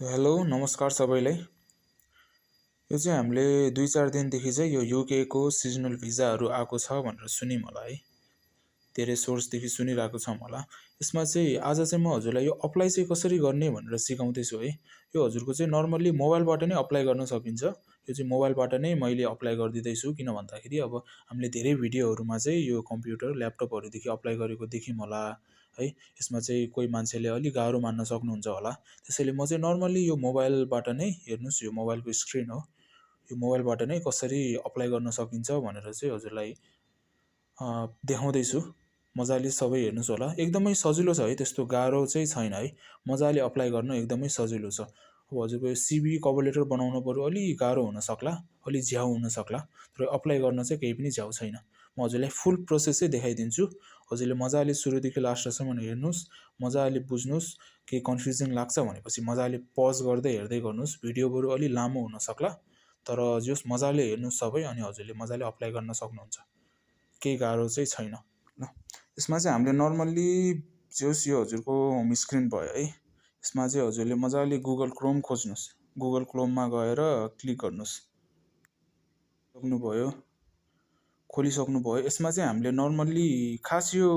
Hello नमस्कार सबैलाई। यो चाहिँ हामीले 2-4 दिनदेखि चाहिँ यो युकेको सिजनल भिजाहरू आएको छ भनेर सुन्यौँ होला है। धेरै सोर्सदेखि सुनिरहेको छौँ होला। यसमा चाहिँ आज चाहिँ म हजुरलाई यो अप्लाई चाहिँ कसरी गर्ने भनेर सिकाउँदैछु है। यो हजुरको चाहिँ नर्मल्ली मोबाइलबाट नै अप्लाई गर्न सकिन्छ। यो चाहिँ मोबाइलबाट नै मैले अप्लाई गरिदिँदैछु, किन भन्दाखेरि अब हामीले धेरै भिडियोहरूमा चाहिँ यो कम्प्युटर ल्यापटपहरूदेखि अप्लाई गरेको देख्यौँ होला है। यसमा चाहिँ कोही मान्छेले अलिक गाह्रो मान्न सक्नुहुन्छ होला। त्यसैले म चाहिँ नर्मल्ली यो मोबाइलबाट नै हेर्नुहोस्, यो मोबाइलको स्क्रिन हो, यो मोबाइलबाट नै कसरी अप्लाई गर्न सकिन्छ भनेर चाहिँ हजुरलाई देखाउँदैछु। मजाले सबै हेर्नुहोस् होला। एकदमै सजिलो छ है, त्यस्तो गाह्रो चाहिँ छैन है। मजाले अप्लाई गर्न एकदमै सजिलो छ। अब हजुरको यो सिभी कभर लेटर बनाउनु पऱ्यो, अलि गाह्रो हुन सक्ला, अलि झ्याउ हुन सक्ला, तर अप्लाई गर्न चाहिँ केही पनि झ्याउ छैन। म हजुरलाई फुल प्रोसेसै देखाइदिन्छु। हजुरले मजाले सुरुदेखि लास्टसम्म हेर्नुहोस्, मजाले बुझ्नुहोस्। केही कन्फ्युजन लाग्छ भनेपछि मजाले पज गर्दै हेर्दै गर्नुहोस्। भिडियो बरु अलि लामो हुन सक्ला, तर जस मजाले हेर्नुहोस् सबै, अनि हजुरले मजाले अप्लाई गर्न सक्नुहुन्छ। केही गाह्रो चाहिँ छैन ल। यसमा चाहिँ हामीले नर्मल्ली जस यो हजुरको होम स्क्रिन भयो है। यसमा चाहिँ हजुरले मजाले गुगल क्रोम खोज्नुहोस्। गुगल क्रोममा गएर क्लिक गर्नुहोस्। सक्नुभयो, खोलिसक्नुभयो। यसमा चाहिँ हामीले नर्मल्ली खास यो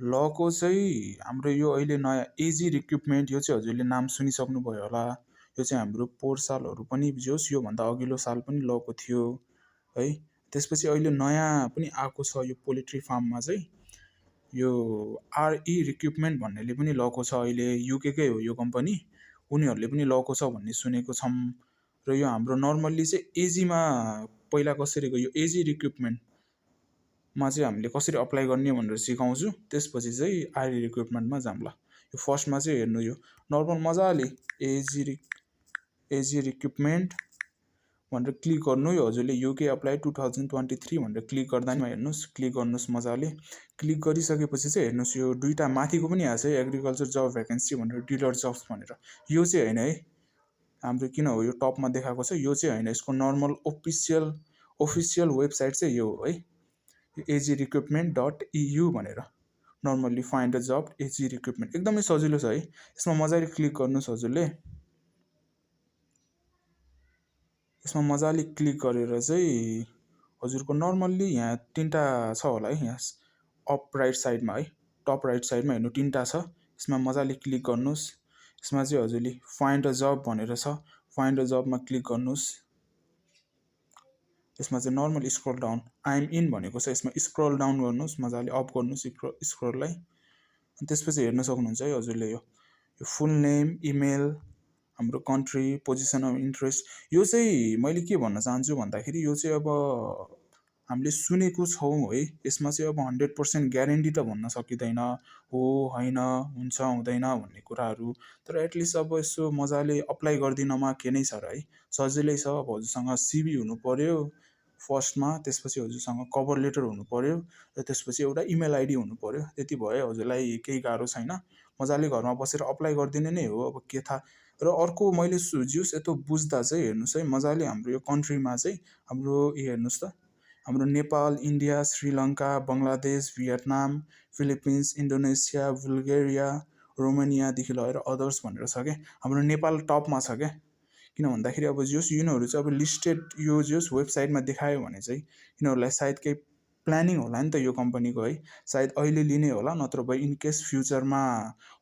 लको चाहिँ हाम्रो यो अहिले नयाँ एजी रिक्रुटमेन्ट, यो चाहिँ हजुरले नाम सुनिसक्नुभयो होला। यो चाहिँ हाम्रो पोहोर सालहरू पनि जोस्, योभन्दा अघिल्लो साल पनि लको थियो है। त्यसपछि अहिले नयाँ पनि आएको छ यो पोल्ट्री फार्ममा चाहिँ यो आरई रिक्रुटमेन्ट भन्नेले पनि लको छ। अहिले युकेकै हो यो कम्पनी, उनीहरूले पनि लको छ भन्ने सुनेको छौँ। र यो हाम्रो नर्मल्ली चाहिँ एजीमा पहिला कसरी यो एजी रिक्रुटमेन्टमा चाहिँ हामीले कसरी अप्लाई गर्ने भनेर सिकाउँछु। त्यसपछि चाहिँ आरई रिक्रुटमेन्टमा जाउँला। यो फर्स्टमा चाहिँ हेर्नु, यो नर्मल मजाले एजी रिक्रुटमेन्ट भनेर क्लिक गर्नु। यो हजुरले युके अप्लाई 2023 भनेर क्लिक गर्दा नि हेर्नुहोस्, क्लिक गर्नुहोस् मजाले। क्लिक गरिसकेपछि चाहिँ हेर्नुहोस्, यो दुईवटा माथिको पनि आएको छ एग्रिकल्चर जब भ्याकेन्सी भनेर, डिलर जब्स भनेर। यो चाहिँ होइन है हाम्रो, किन हो यो टपमा देखाएको छ, यो चाहिँ होइन। यसको नर्मल ओफिसियल वेबसाइट चाहिँ यो हो है, एजी रिक्रुटमेन्ट.eu भनेर। नर्मल्ली फाइन्ड अ जब एजी रिक्रुटमेन्ट एकदमै सजिलो छ है। यसमा मजाले क्लिक गर्नुहोस् हजुरले। यसमा मजाले क्लिक गरेर चाहिँ हजुरको नर्मल्ली यहाँ 3टा छ होला है, यहाँ अप राइट साइडमा है, टप राइट साइडमा हेर्नु 3टा छ। यसमा मजाले क्लिक गर्नुहोस्। यसमा चाहिँ हजुरले फाइन्ड अ जब भनेर छ, फाइन्ड अ जबमा क्लिक गर्नुहोस्। यसमा चाहिँ normal scroll down I'm in भनेको छ, यसमा स्क्रोल डाउन गर्नुहोस्, मजाले अप गर्नुहोस् स्क्रोललाई। अनि त्यसपछि हेर्न सक्नुहुन्छ है हजुरले यो फुल नेम, इमेल, हाम्रो कन्ट्री, पोजिसन अफ इन्ट्रेस्ट। यो चाहिँ मैले के भन्न चाहन्छु भन्दाखेरि यो चाहिँ अब हामीले सुनेको छौँ है। यसमा चाहिँ अब 100% ग्यारेन्टी त भन्न सकिँदैन, हो होइन, हुन्छ हुँदैन भन्ने कुराहरू। तर एटलिस्ट अब यसो मजाले अप्लाई गरिदिनमा के नै छ र है, सजिलै छ। अब हजुरसँग सिभी हुनु पऱ्यो फर्स्टमा, त्यसपछि हजुरसँग कभर लेटर हुनु पऱ्यो, र त्यसपछि एउटा इमेल आइडी हुनु पऱ्यो। त्यति भयो, हजुरलाई केही गाह्रो छैन। मजाले घरमा बसेर अप्लाई गरिदिने नै हो, अब के थाहा। र अर्को मैले जिउस यतो बुझ्दा चाहिँ हेर्नुहोस् है, मजाले हाम्रो यो कन्ट्रीमा चाहिँ हाम्रो हेर्नुहोस् त, हाम्रो Nepal, India, Sri Lanka, Bangladesh, Vietnam, Philippines, Indonesia, Bulgaria, रोमानियादेखि लगेर अदर्स भनेर छ क्या। हाम्रो नेपाल टपमा छ क्या। किन भन्दाखेरि अब जोस् यिनीहरू चाहिँ अब लिस्टेड यो जोस् वेबसाइटमा देखायो भने चाहिँ यिनीहरूलाई सायद केही प्लानिङ होला नि त यो कम्पनीको है, सायद अहिले लिने होला, नत्र भए इनकेस फ्युचरमा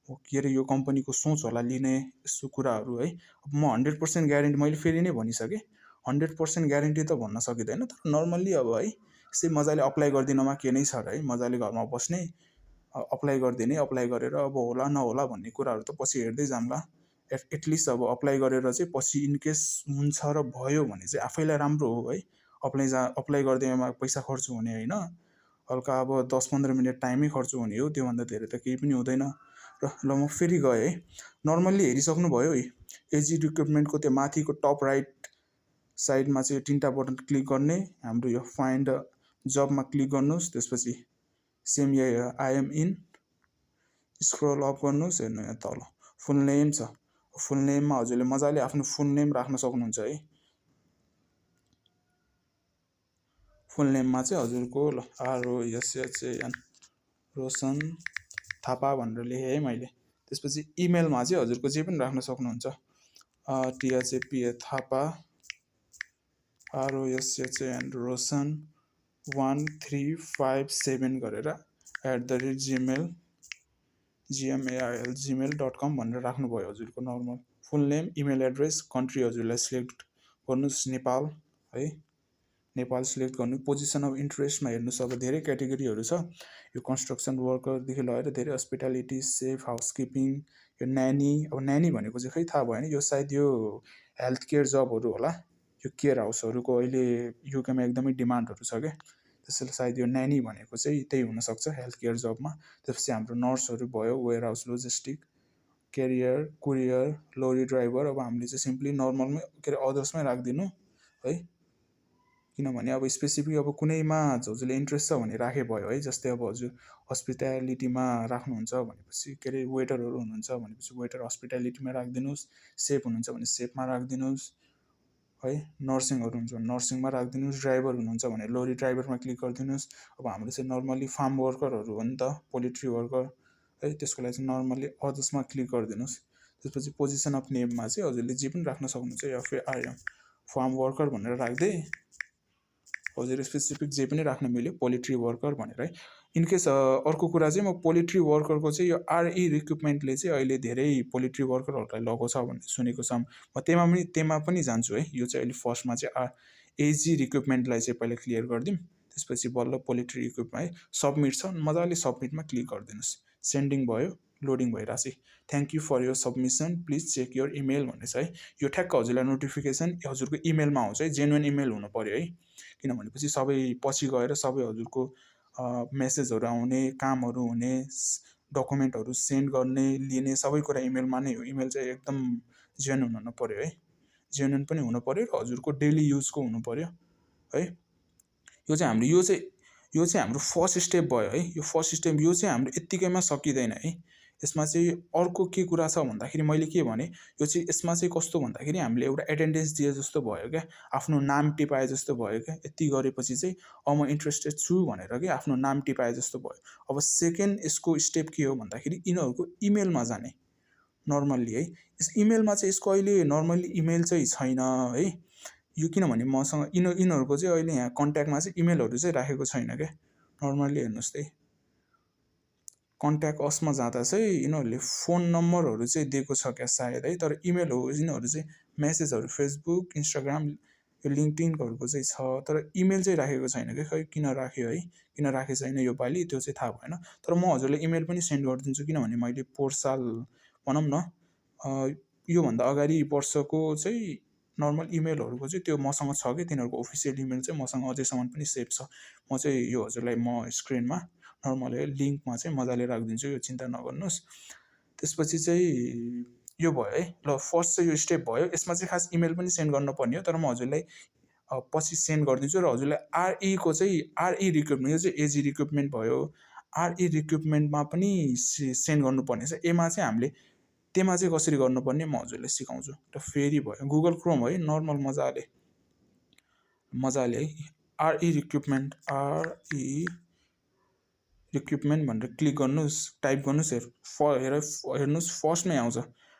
के अरे यो कम्पनीको सोच होला लिने, यस्तो कुराहरू है। अब म 100% ग्यारेन्टी मैले फेरि नै भनिसकेँ, 100% ग्यारेन्टी त भन्न सकिँदैन, तर नर्मल्ली अब है यसै मजाले अप्लाई गरिदिनमा के नै छ र है। मजाले घरमा बस्ने, अप्लाई गरिदिने, अप्लाई गरेर अब होला नहोला भन्ने कुराहरू त पछि हेर्दै जाउँला। एटलिस्ट अब अप्लाई गरेर चाहिँ पछि इनकेस हुन्छ र भयो भने चाहिँ आफैलाई राम्रो हो है। अप्लाई गरिदिएमा पैसा खर्च हुने होइन, हल्का अब 10-15 मिनट टाइमै खर्च हुने हो, त्योभन्दा धेरै त केही पनि हुँदैन। र ल म फेरि गएँ है। नर्मल्ली हेरिसक्नुभयो है, एजी रिक्रुटमेन्टको त्यो माथिको टप राइट साइडमा चाहिँ 3टा बटन क्लिक गर्ने, हाम्रो यो फाइन्ड जबमा क्लिक गर्नुहोस्। त्यसपछि सेम यो आइएम इन, स्क्रोल अप गर्नुहोस्, हेर्नु यहाँ तल फुल नेम छ। फुल नेममा हजुरले मजाले आफ्नो फुल नेम राख्न सक्नुहुन्छ है। फुल नेममा चाहिँ हजुरको ल ROSHAN रोशन थापा भनेर लेखेँ है मैले। त्यसपछि इमेलमा चाहिँ हजुरको जे पनि राख्न सक्नुहुन्छ। THAPA थापा ROSHAN रोशन 1357 गरेर @gmail.com भनेर राख्नुभयो हजुरको नर्मल फुल नेम इमेल एड्रेस कन्ट्री हजुरलाई सिलेक्ट गर्नुहोस् नेपाल है नेपाल सिलेक्ट गर्नु पोजिसन अफ इन्ट्रेस्टमा हेर्नुहोस् अब धेरै क्याटेगोरीहरू छ यो कन्स्ट्रक्सन वर्करदेखि लिएर धेरै हस्पिटालिटी सेफ हाउसकिपिङ यो नानी अब नानी भनेको चाहिँ खै थाहा भएन यो सायद यो हेल्थ केयर जबहरू होला यो केयर हाउसहरूको अहिले युकेमा एकदमै डिमान्डहरू छ क्या त्यसैले सायद यो नानी भनेको चाहिँ त्यही हुनसक्छ हेल्थ केयर जबमा त्यसपछि हाम्रो नर्सहरू भयो warehouse logistic carrier courier lorry driver अब हामीले चाहिँ सिम्पली नर्मलमै के अरे अदर्समै राखिदिनु है किनभने अब स्पेसिफिक अब कुनैमा हजुरले इन्ट्रेस्ट छ भने राखे भयो है जस्तै अब हजुर हस्पिटालिटीमा राख्नुहुन्छ भनेपछि के अरे वेटरहरू हुनुहुन्छ भनेपछि वेटर हस्पिटालिटीमा राखिदिनुहोस् सेफ हुनुहुन्छ भने सेफमा राखिदिनुहोस् है नर्सिङहरू हुन्छ भने नर्सिङमा राखिदिनुहोस् ड्राइभर हुनुहुन्छ भने लोरी ड्राइभरमा क्लिक गरिदिनुहोस् अब हाम्रो चाहिँ नर्मली फार्म वर्करहरू हो नि त पोल्ट्री वर्कर है त्यसको लागि चाहिँ नर्मली अदर्समा क्लिक गरिदिनुहोस् त्यसपछि पोजिसन अफ नेममा चाहिँ हजुरले जे पनि राख्न सक्नुहुन्छ FARM फार्म वर्कर भनेर राख्दै हजुर स्पेसिफिक जे पनि राख्न मिल्यो पोल्ट्री वर्कर भनेर है इनकेस अर्को कुरा चाहिँ म पोल्ट्री वर्करको चाहिँ यो RE रिक्रुटमेन्टले चाहिँ अहिले धेरै पोल्ट्री वर्करहरूलाई लगाउँछ भन्ने सुनेको छ म त्यमा पनि जान्छु है यो चाहिँ अहिले फर्स्टमा चाहिँ AG रिक्रुटमेन्टलाई चाहिँ पहिला क्लियर गरिदिउँ त्यसपछि बल्ल पोल्ट्री रिक्रुटमा है सबमिट छ मजाले सबमिटमा क्लिक गरिदिनुहोस् सेन्डिङ भयो लोडिङ भइरहेको छ thank you for your submission please check your email भन्ने छ है यो ठ्याक्क हजुरलाई नोटिफिकेसन हजुरको इमेलमा आउँछ है जेन्युन इमेल हुनु पऱ्यो है किनभनेपछि सबै पछि गएर सबै हजुरको मेसेजहरू आउने कामहरू हुने डकुमेन्टहरू सेन्ड गर्ने लिने सबै कुरा इमेलमा नै हो इमेल चाहिँ एकदम जेन्युन हुनु पऱ्यो है जेन्युन पनि हुनु पऱ्यो र हजुरको डेली युजको हुनु पऱ्यो है यो चाहिँ हाम्रो फर्स्ट स्टेप भयो है यो फर्स्ट स्टेप यो चाहिँ हाम्रो यत्तिकैमा सकिँदैन है यसमा चाहिँ अर्को के कुरा छ भन्दाखेरि मैले के भने यो चाहिँ यसमा चाहिँ कस्तो भन्दाखेरि हामीले एउटा एटेन्डेन्स दिए जस्तो भयो क्या आफ्नो नाम टिपाए जस्तो भयो क्या यति गरेपछि चाहिँ म इन्ट्रेस्टेड छु भनेर क्या आफ्नो नाम टिपाए जस्तो भयो अब सेकेन्ड यसको स्टेप के हो भन्दाखेरि यिनीहरूको इमेलमा जाने नर्मल्ली है यस इमेलमा चाहिँ यसको अहिले नर्मल्ली इमेल चाहिँ छैन है यो किनभने मसँग यिनीहरूको चाहिँ अहिले यहाँ कन्ट्याक्टमा चाहिँ इमेलहरू चाहिँ राखेको छैन क्या नर्मल्ली हेर्नुहोस् त्यही कन्ट्याक्ट असमा जाँदा चाहिँ यिनीहरूले फोन नम्बरहरू चाहिँ दिएको छ क्या सायद है तर इमेल हो यिनीहरू चाहिँ मेसेजहरू फेसबुक इन्स्टाग्राम यो लिङ्कडिनहरूको चाहिँ छ तर इमेल चाहिँ राखेको छैन क्या खै किन राख्यो है किन राखेको छैन यो पालि त्यो चाहिँ थाहा भएन तर म हजुरलाई इमेल पनि सेन्ड गरिदिन्छु किनभने मैले पोहोर साल भनौँ न योभन्दा अगाडि वर्षको चाहिँ नर्मल इमेलहरूको चाहिँ त्यो मसँग छ कि तिनीहरूको अफिसियल इमेल चाहिँ मसँग अझैसम्म पनि सेभ छ म चाहिँ यो हजुरलाई म स्क्रिनमा नर्मल लिङ्कमा चाहिँ मजाले राखिदिन्छु यो चिन्ता नगर्नुहोस् त्यसपछि चाहिँ यो भयो है ल फर्स्ट चाहिँ यो स्टेप भयो यसमा चाहिँ खास इमेल पनि सेन्ड गर्नुपर्ने हो तर म हजुरलाई पछि सेन्ड गरिदिन्छु र हजुरलाई RE को चाहिँ RE रिक्रुटमेन्ट यो चाहिँ एजी रिक्रुटमेन्ट भयो RE रिक्रुटमेन्टमा पनि सेन्ड गर्नुपर्ने छ एमा चाहिँ हामीले त्यसमा चाहिँ कसरी गर्नुपर्ने म हजुरलाई सिकाउँछु र फेरि भयो गुगल क्रोम है नर्मल मजाले है RE रिक्रुटमेन्ट RE रिक्रुटमेन्ट भनेर क्लिक गर्नुहोस् टाइप गर्नुहोस् हेर्नुहोस् फर्स्टमै आउँछ